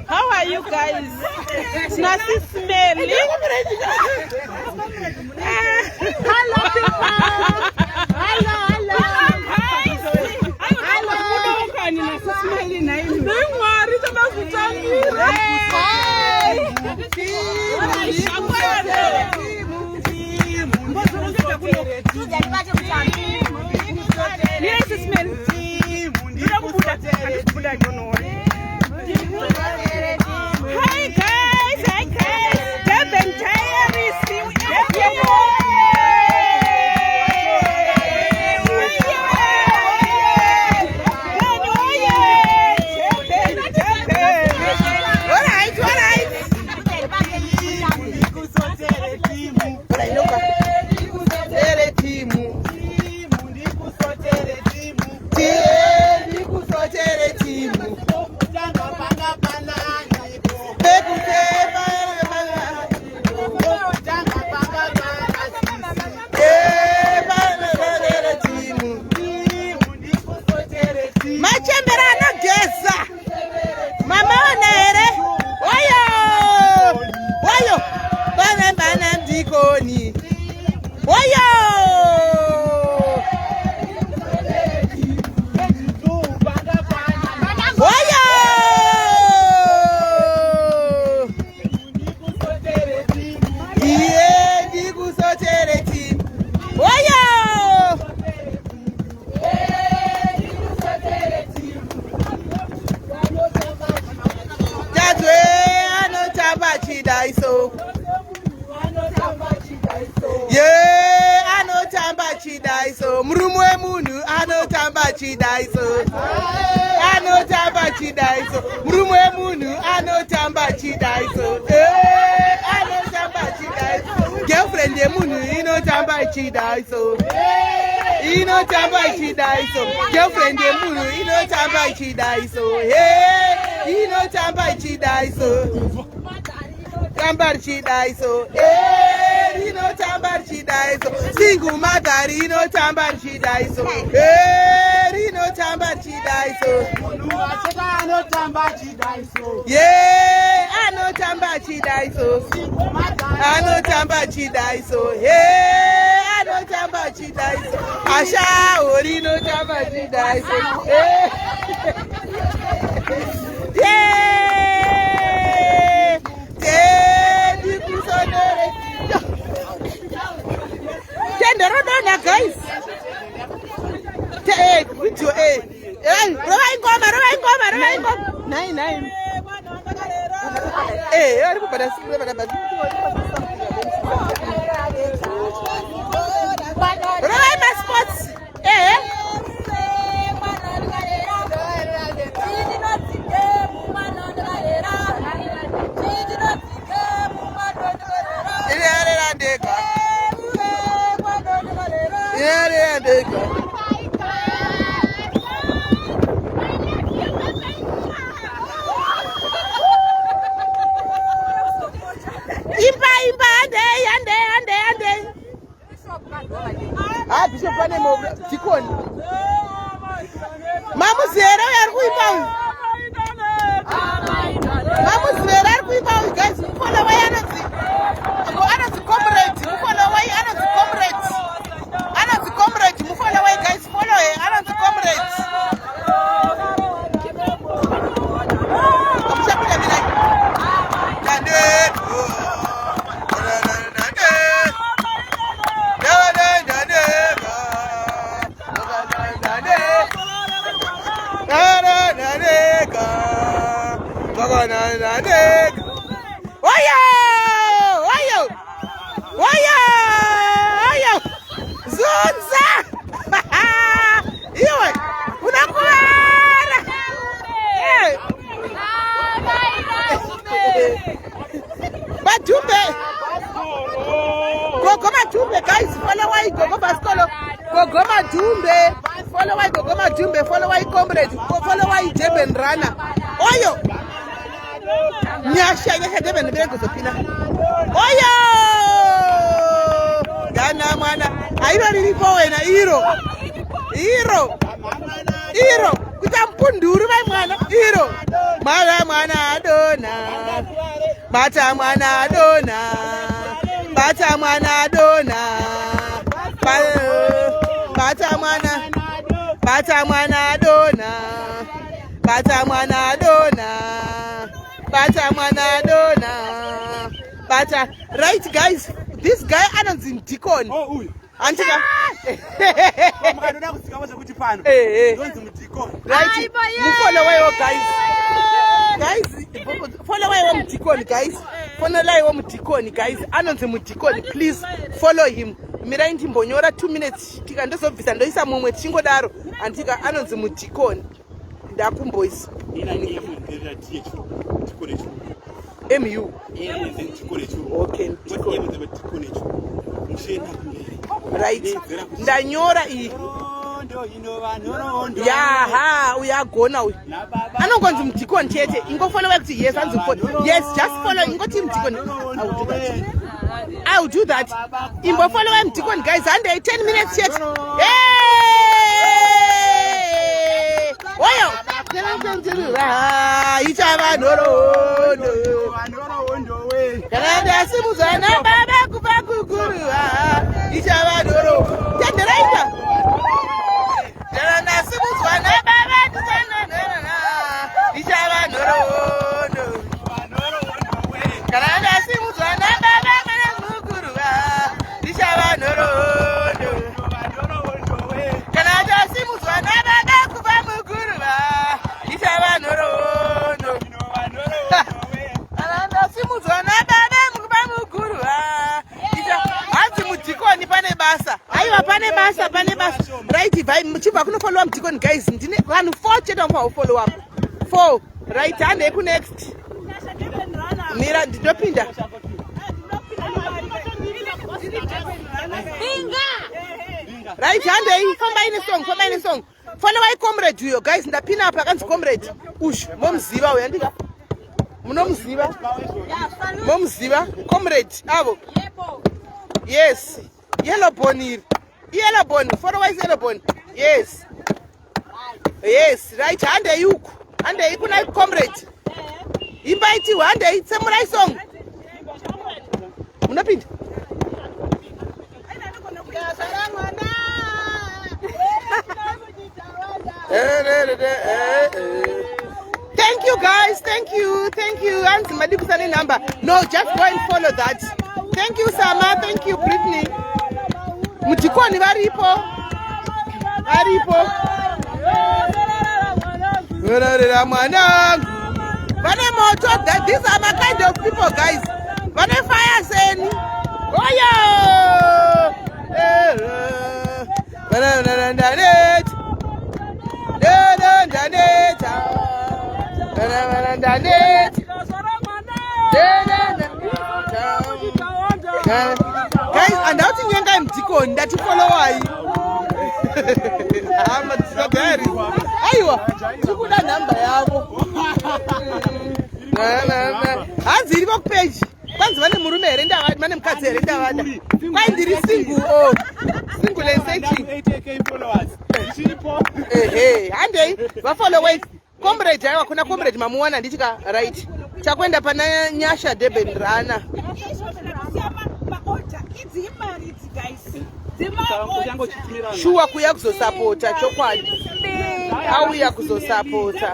How are you guys? It's not smelly. Hello, Hi guys, Devin chidaiso murumwe munhu anotamba chidaiso anotamba chidaiso murumwe munhu anotamba chidaiso anotamba chidaiso girlfriend yemunhu inotamba chidaiso inotamba chidaiso girlfriend yemunhu inotamba chidaiso inotamba chidaiso tambar chidaiso rino tambar chidaiso single mother rino tambar chidaiso rino tambar chidaiso anotamba chidaiso anotamba chidaiso anotamba chidaiso anotamba chidaiso asha rino tambar chidaiso guys, video nine. Nyasha Durban ndenge kuzopina. Oyo! Gana mwana. Airo lilipo wena hiro. Kutampunduru vai mwana hiro. Mwana adona. Bata mwana adona. Bata mwana adona. Bata mwana adona. Bata mwana adona. Bata. Right guys, this guy anonzi Mdikoni. Oh, Antika. Mukadona kusikawaza kuti pano. Ndonzi Mdikoni. Right. Follow way guys. Guys, follow way Mdikoni guys. Follow way Mdikoni guys. Anonzi Mdikoni, please follow him. Mirai ndimbonyora 2 minutes tika ndozobvisa ndoisa mumwe chingodaro antika anonzi Mdikoni. Ndakumboisi. MU. Okay. Right. Ndanyora iyi. Yaha, uyagona uyu. Anongonzi Mdikoni chete. Ingofollow kuti yes anzi follow. Yes, just follow ingoti Mdikoni. I will do that. Imbo follow Mdikoni guys under 10 minutes yet. Hey! Oyo. Ichava norondo. Kanada simuzana baba kupakukuru. Ichava noro. Tenderaita. Kanada simuzana baba kupakukuru. Ichava norondo. Kanada simuzana baba kupakukuru. Ichava norondo. Kanada simuzana baba kupakukuru. Ichava norondo. Kanada simuzana baba kupakukuru. Hanzi Mdikoni pane basa. Aiwa pane basa. Right, vai muchibva kunofollow Mdikoni guys. Ndine vanhu 4 chete follow up. 4. Right, and eku next. Mira ndinopinda. Right, and famba ine song. Follow my comrade uyo guys, ndapina apa kanzi comrade. Ush, momziva uya ndika. Munomziva? Momziva? Comrade, avo. Yes. Yellow bone. Follow my yellow bone. Yes. Yes, right, ande yuku. Ande ikuna comrade. Invite you, ande samurai song. Munapinda? Thank you guys, thank you. And Madibusani number. No, just go and follow that. Thank you Sama, thank you Britney. Mdikoni varipo. Vane moto, that these are my kind of people guys. Vane fire saying, oh guys, and out in Yanga Mdikoni that you follow why. I'm a very Aywa, tukuda number yabo. Hanzi ilipo page. Kwanza vane murume erenda vane mukadzi erenda vada. Kwai ndiri single and searching. 80k followers. Ichiripo. Handei vafollow wait. Comrade aiwa kuna comrade mamuwana ndichika right. Chakwenda pana Nyasha Durban rana. Shuwa kuya kuzosapota chokwadi. Auya kuzosapota.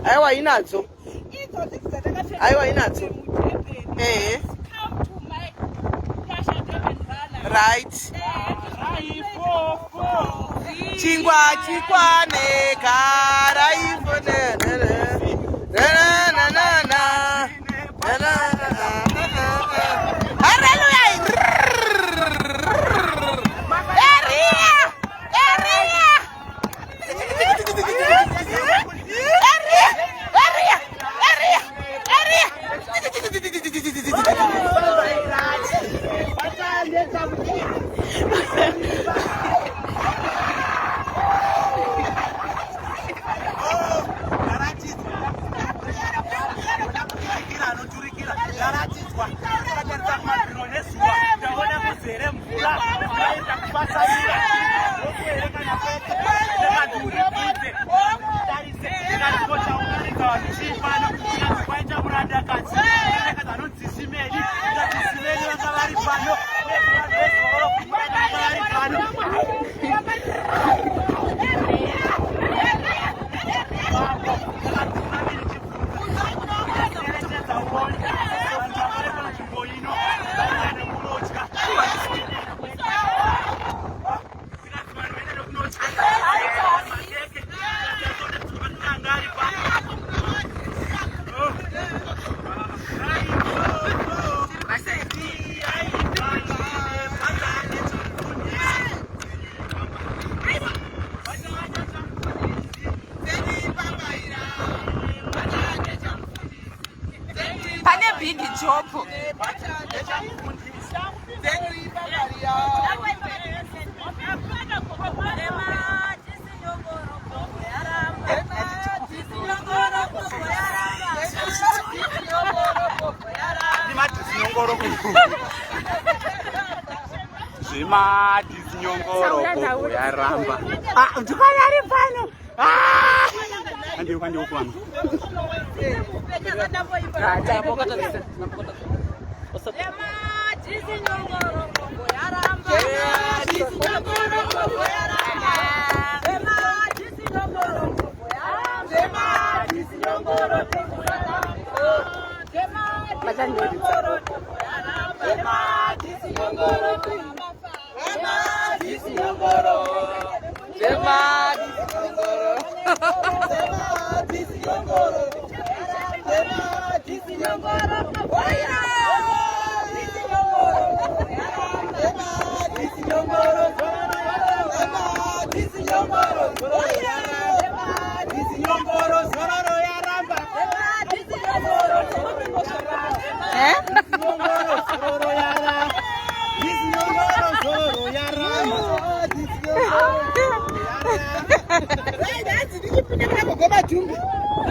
Aiwa inadzo. Right. Chingwa chikwane kara ifone. Big job.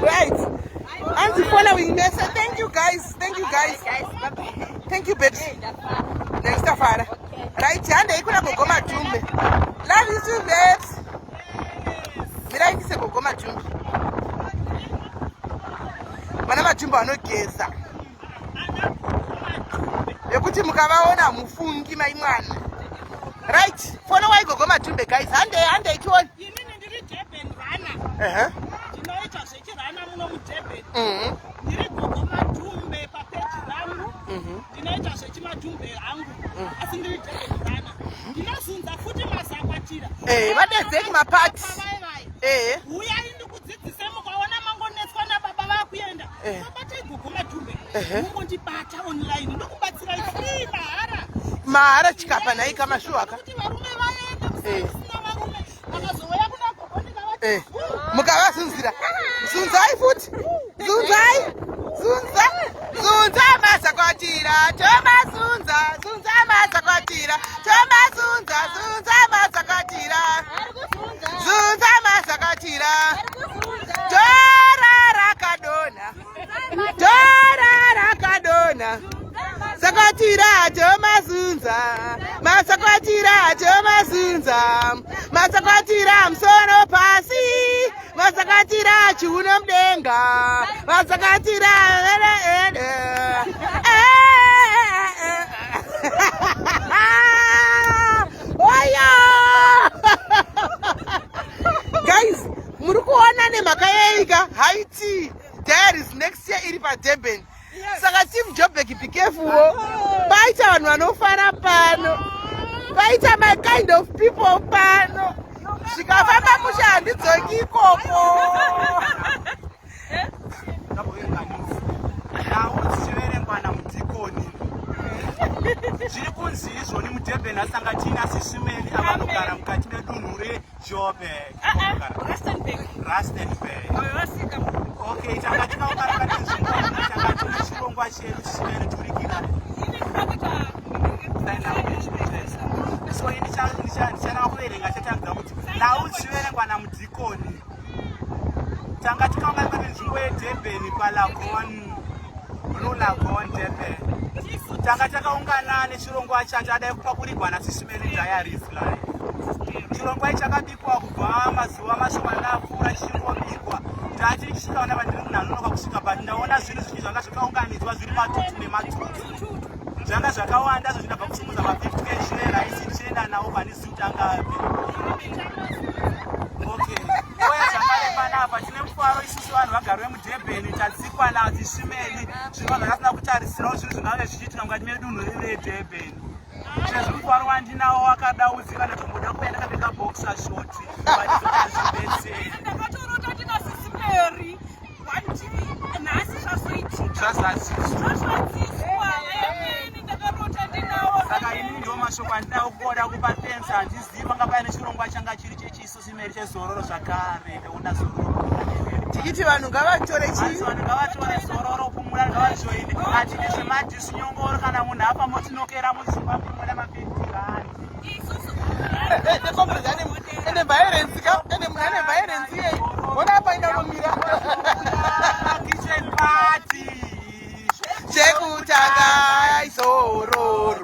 Right. And the following message. Thank you guys. Thank you guys. Thank you, babes. Next Tafara. Right. And I could have Goma Jumbe. Love you too, babes. Mira kise Goma Jumbe. Manama Jumbe anogeza. Yekuti mukavaona mufungi maimwana. Right. Follow why Goma Jumbe, guys. Hande ikiwa. Vadedzeki mapati mahara chikapa nai kama shuaka mukavazunzira zunzai futi zunza masakwatira tomazunza masakwatira tomazunza masakwatira zunza masakwatira tora rakadona sakwatira tomazunza masakwatira tomazunza masakwatira msono pasi masakwatira chiuno mudenga masakwatira guys muri kuona nemhaka yeika Haiti Diaries next year iri paDurban. Saka Team Joburg be careful. Baita vanhu vanofara pano. Baita my kind of people pano. Zvikafamba musha handidzoki ikoko. Zviri kunzi izvoni muDurban asanga tina sisumeni avanogara mukati medunhu reJoburg. Rustenburg. Okay, tanga tikaungana nenzvimbo tanga tine chirongwa chedu chisumeni turikira. So ndichada kuverenga chatanga kuti nhau ziverengwa namuDhikoni. Tanga tikaungana nenzvimbo yeDurban paLagoon, Blue Lagoon Durban. Tanga takaungana nechirongwa chacho adai kupakurirwa naSisumeni Diaries live. chirongwa chakabikwa kubva mazuva mashomana apfuura chichingobikwa. Ndati ndichikaona vandiri munhanonoka kusvika pati ndaona zvinhu zvinhu zvanga zvakaunganidzwa zviri matutu nematutu. Zvanga zvakawanda zvo zvinabva kusimudza ma50 kg raisi ndichienda nawo pane suit angapi. Okay. Uye zvakare panapa tine mufaro isusu vanhu vagari vemuDurban tatsikwa nazvishimeni zvinhu zvakasina kutarisirawo zvinhu zvingave zvichiitika mukati medunhu riri reDurban. Sezvo mufaro wandinawo wakadaudzika ndatomboda kuenda kapfeka boxer short vachizotazvibetseri. Ndakatorota tina sisimeri wanti nhasi zvazoitika. Zvazadziswa. Ndakarota ndinawo. Saka inini ndiwo mashoko andinawo kuoda kupa fensi handizivi panga paine chirongwa changa chiri chechisosimeri chezororo zvakare ndoona zororo. Tikiti vanhu ngavatore Asi vanhu ngavatore zororo kumura ngavajoine. Hatine zvemadhisi nyongoro kana munhu apa motinokera muZimbabwe muna ma50 rand. ene violence ka ene munhu ane violence yei ona apa indomira Kitchen party. chekutanga izororo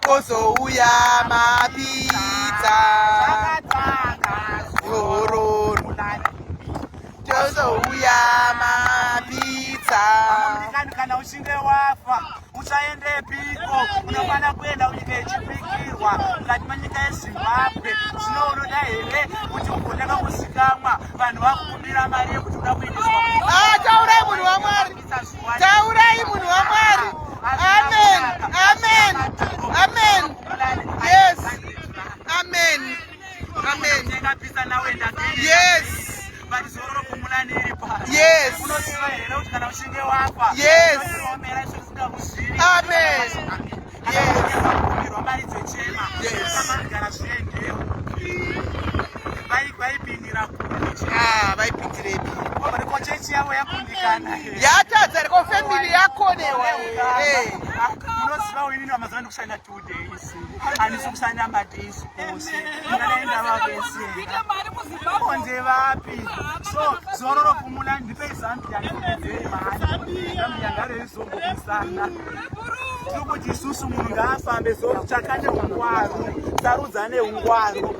kozouya mapizza zororo tozouya mapizza. Kana uchinge wafa uchaendepiko? Unofana kuenda kunyika yechipikirwa mukati menyika yeZimbabwe. Zvino unoda here kuti ugoneka kuzikamwa vanhu vakukumbira mari yekuti uda kuendeswa? Taurai munhu waMwari, taurai munhu waMwari. Amen, amen, amen. Yes, amen, amen. Yes. Yes. Yes. Amen. Vaipindirepi? Yatadza riko family yako newe. Unoziva inini wamazana kushanda 2 days. Handisi kushanda madays ose. Ndakaenda vavesera. Onde vapi? So zororo kumula ndipe Zambia ndipei mari. Zambia ngare izongo kusana. Tikuti isusu munhu ngaafambe zoro chakane ungwaru. Sarudza neungwaru.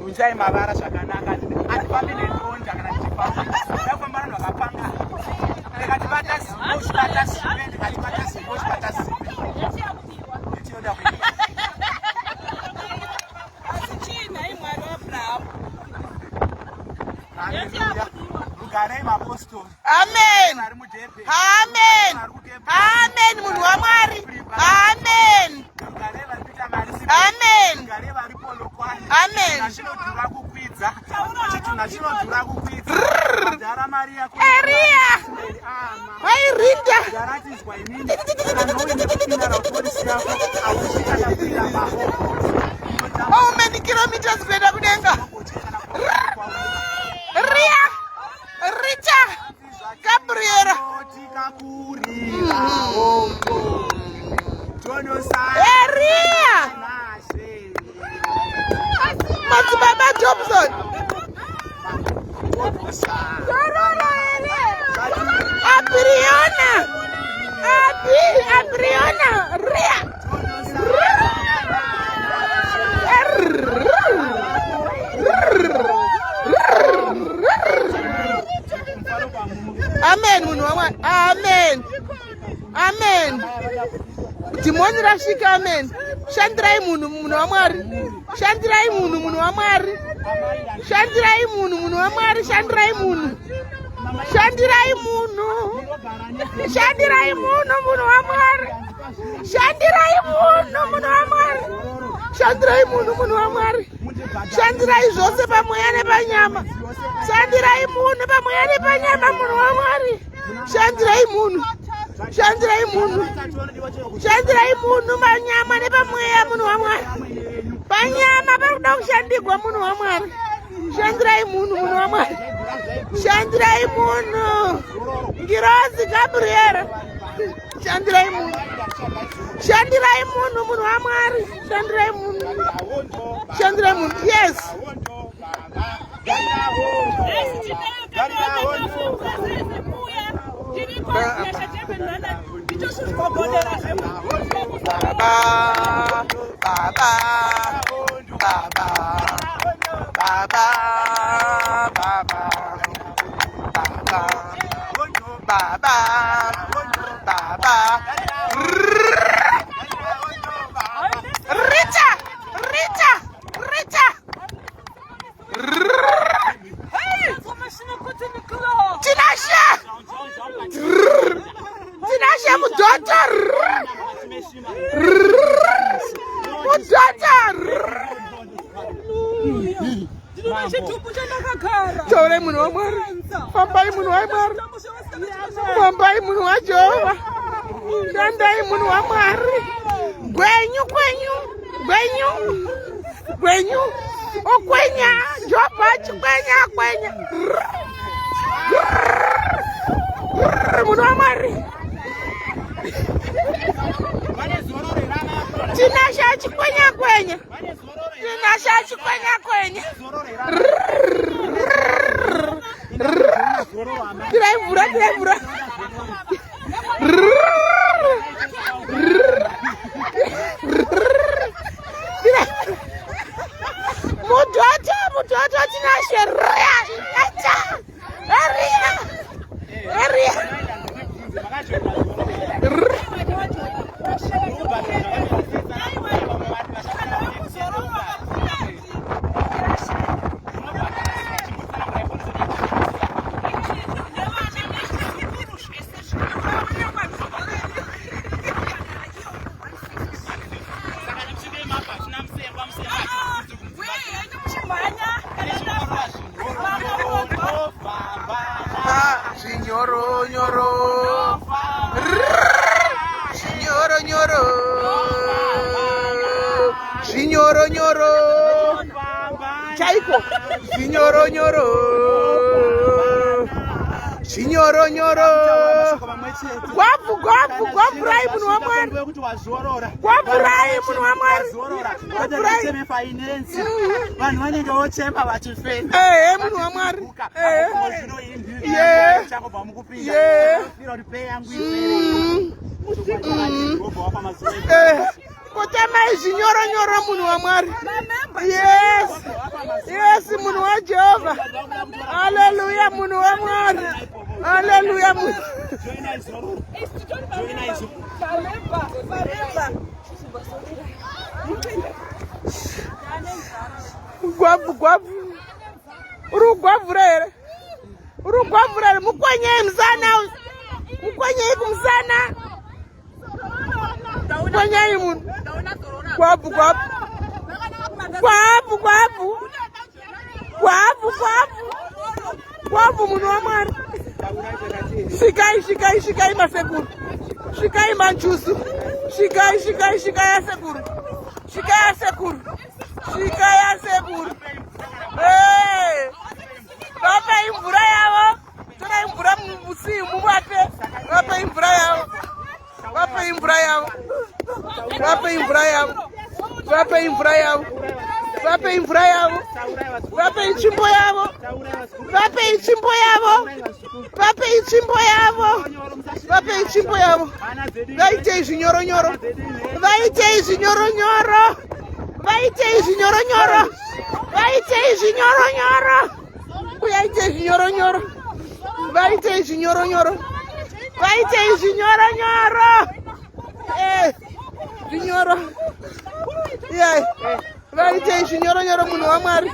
Unjai mavara zvakanaka. Andifambi nentonda kana ndichifamba. Ndafamba vanhu vakapanga. Ndikatibata zipo chibata zipe ndikatibata zipo chibata zipe. Ndinoda kuita. Asichina imwari waAbraham. Hallelujah. Ugarei maapostoli. Amen. Amen. Amen munhu waMwari. Amen. Amen. Amen. Nachinodhura kukwidza. Nachinodhura kukwidza. Dhara mari yako. Eria. Wairinda. Ndaratizwa inini. Kana uine kupinda rapolisi yako ausvika nakwira mahoko. How many kilometers kuenda kudenga? Ria. Rita. Gabriela. Eria. Matsibaba Jobson. Abriona. Abriona. Ria. Amen munhu waMwari. Amen. Amen. Dhimoni rasvika. Amen. Shandirai munhu waMwari. Shandirai munhu waMwari. Shandirai munhu waMwari. Shandirai munhu. Shandirai munhu. Shandirai munhu waMwari. Shandirai munhu waMwari. Shandirai munhu waMwari. Shandirai zvose pamweya nepanyama. Shandirai munhu pamweya nepanyama munhu waMwari. Shandirai munhu. Shandirai munhu. Shandirai munhu panyama nepamweya munhu waMwari. Panyama parikuda kushandirwa munhu waMwari. Shandirai munhu waMwari. Shandirai munhu. Ngirozi Gabriela. Shandirai munhu. Shandirai munhu waMwari. Shandirai munhu. Shandirai munhu. Yes. Baba. Chore munhu waMwari, fambai munhu waMwari, fambai munhu waJehovha, dandai munhu waMwari, gwenyu gwenyu gwenyu gwenyu okwenya Jehova chikwenya kwenya munhu waMwari tinasha chikwenya kwenya tinasha chikwenya kwenya Tirai mvura Mudhota tinashe Nyoro Chaiko Nyoro Gwavu rai munhu waMwari vanhu vanenge vochema vachifenda munhu waMwari Kotamai zvinyoronyoro munhu waMwari. Yes, munhu waJehovha. Hallelujah, munhu waMwari. Hallelujah. Gwavu. Urugwavurere mukwenye mzana. Mukwenye kumzana. Mukwenye munhu. Gwavu. Gwavu munhu waMwari. Shikai masekuru. Shikai manchusu. Shikai yasekuru. Shikai yasekuru. Vapa imvura yavo. Tora imvura musimu muvape. Vapa imvura yavo. Vape imvura yavo. Vape ichimbo yavo. Vaite zvinyoronyoro. Vaite zvinyoronyoro munhu waMwari.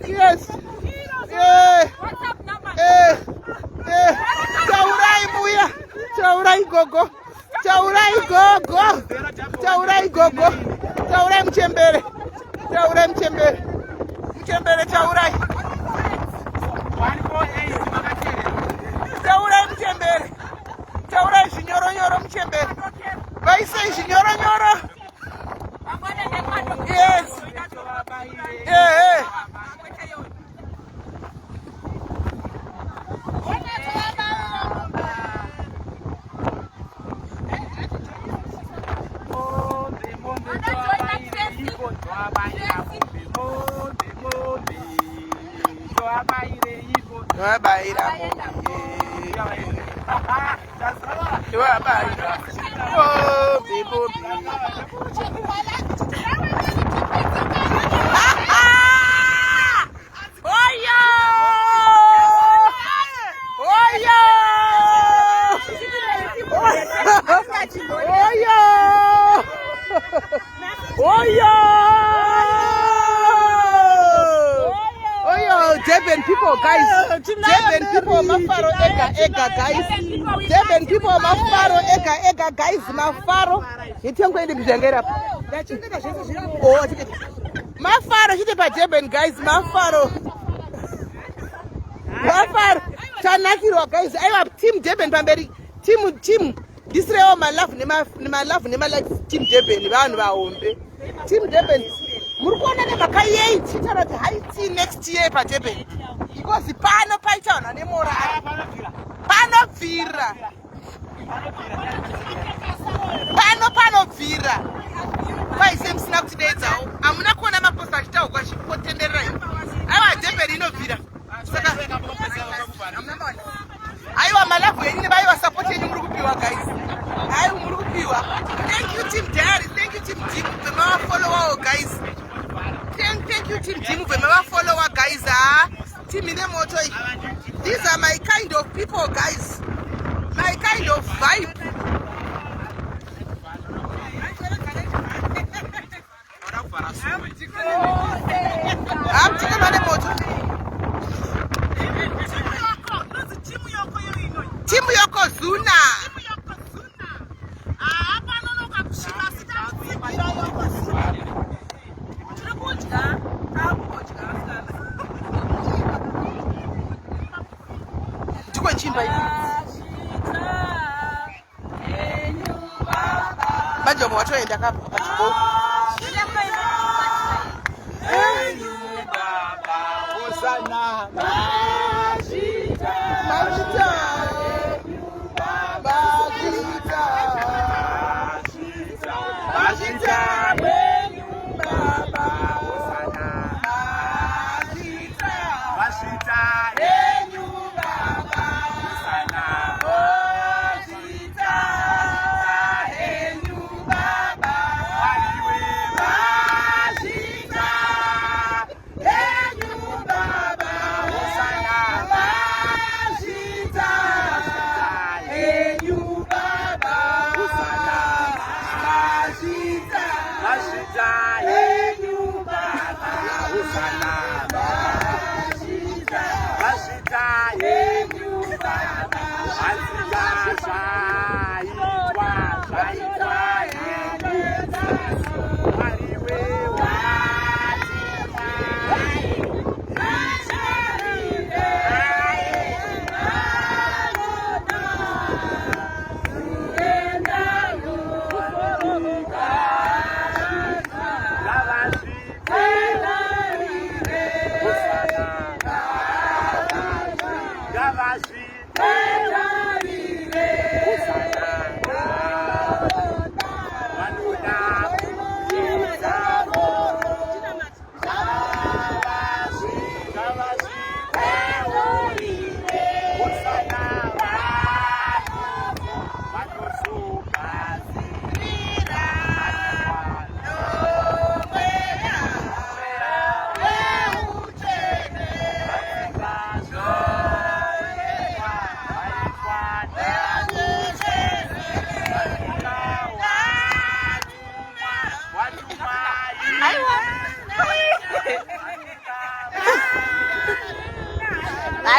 Yes. Taurai mbuya. Taurai gogo. Taurai mchembere. Mchembere taurai. Taurai zvinyoronyoro mchembere. Vaise zvinyoronyoro. Yes. Wabaira mombe. Durban people, guys. Durban people, Mafaro, Ega, guys. Durban people, Mafaro, Ega, guys. Mafaro. It's going to be Jangera. Oh, Mafaro, she's a Durban, guys. Mafaro. Tanakiro, guys. I have Team Durban, Bamberi. Team. This is all my love, Nima like Team Durban. Team Durban. Murukona nemakayei chitara haiti next year pa Durban because pano paitana nemora pano vira paise msina kutidedza amuna kuona maposta achitawo kwashipotendera aiwa Durban inovira saka aiwa malavu yenyu baiwa support yenyu muri kupiwa guys aiwa muri kupiwa. Thank you Team Daddy, thank you Team Jim, the more follower guys. Thank you Team Jim, the more follower guys. Team in the motor. These are my kind of people guys. My kind of vibe. I'm taking on the motor. Team Yokozuna. Majo mo watoe ndaka atipo. Enyu baba osana majita. Enyu baba majita. Enyu baba osana majita. Enyu baba osana majita. Enyu baba waliwe majita. Enyu baba osana majita. Enyu baba osana majita. Enyu baba osana majita. Enyu baba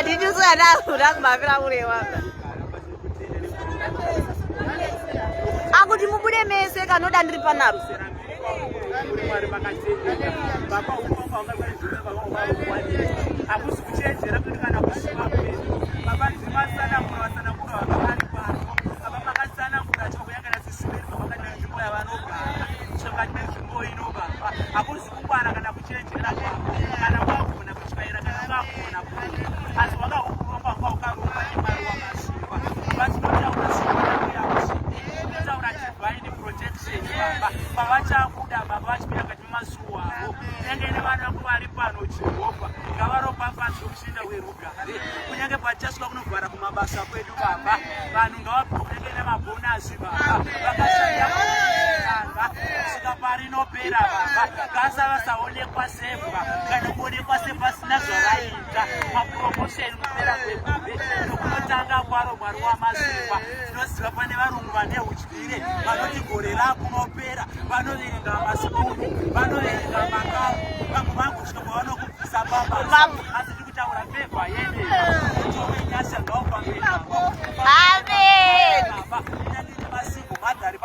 Did you say that? That's my favorite one. Aku dimubure mese kana dandripa naro. Kunyange pacha kuvhara kumabasa kwedu baba. Vanhu ngavabhurike nemabhonasi baba. Vakashanda kushanda kusvika parinopera baba. Gasa vasaonekwa sefa kana kuonekwa sepasina zvavaita mapromotion kupera kwegube nokunotanga kwaro Mwari wamazuva. Tinoziva pane varungu vane udyire vanoti gore rakunopera vanoverenga masukuru vanoverenga makamu vamwe vangosvika kwavanokubvisa baba asi tiri kutaura fevha yene tovenyasha ngaupambenavo baba inandine masiku madhari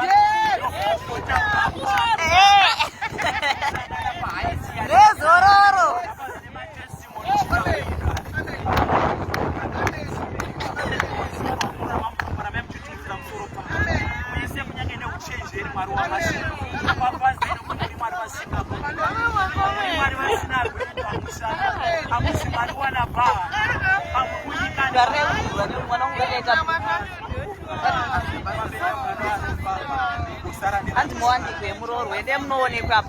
nezororo Mwari wamashina apapazeni kuti Mwari vasina Mwari vasina kumusana amusi Mwari wana baa amukunyika mwana ungaleka anti muwanikwe murorwe ende munoonekwa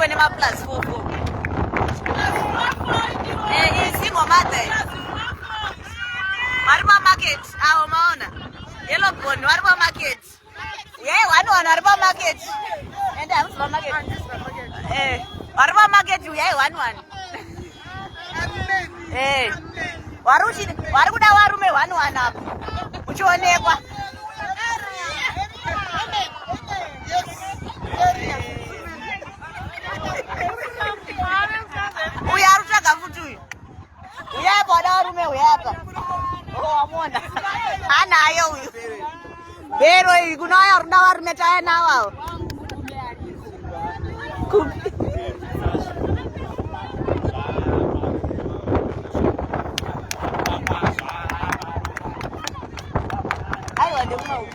nemaplus fofo isingo madhe vari pamarket avo maona yellow bond vari pamarket uyai 1 vari pamarket ende hamusi pamarket vari pamarket uyai 1 vari kuda varume 1 apa uchionekwa uyu ari kutsvaga futi uyu uyapa wada varume uyapa wamona anayo uyu bhero iyi kunauya ruda varume taya navavo aiwa ndemunau